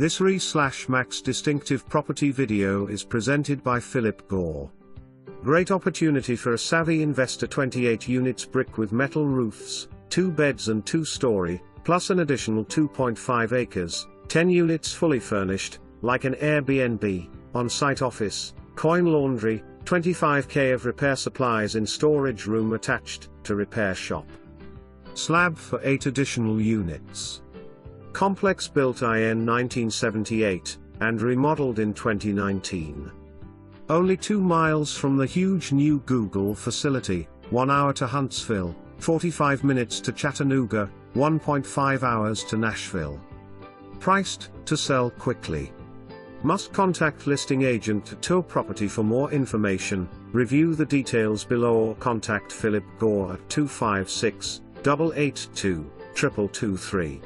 This Re/Max distinctive property video is presented by Phillip Gore. Great opportunity for a savvy investor. 28 units brick with metal roofs, 2 beds and 2-story, plus an additional 2.5 acres, 10 units fully furnished, like an Airbnb, on-site office, coin laundry, 25k of repair supplies in storage room attached to repair shop. Slab for 8 additional units. Complex built in 1978, and remodeled in 2019. Only 2 miles from the huge new Google facility, 1 hour to Huntsville, 45 minutes to Chattanooga, 1.5 hours to Nashville. Priced to sell quickly. Must contact listing agent to tour property for more information. Review the details below or contact Phillip Gore at 256-882-2223.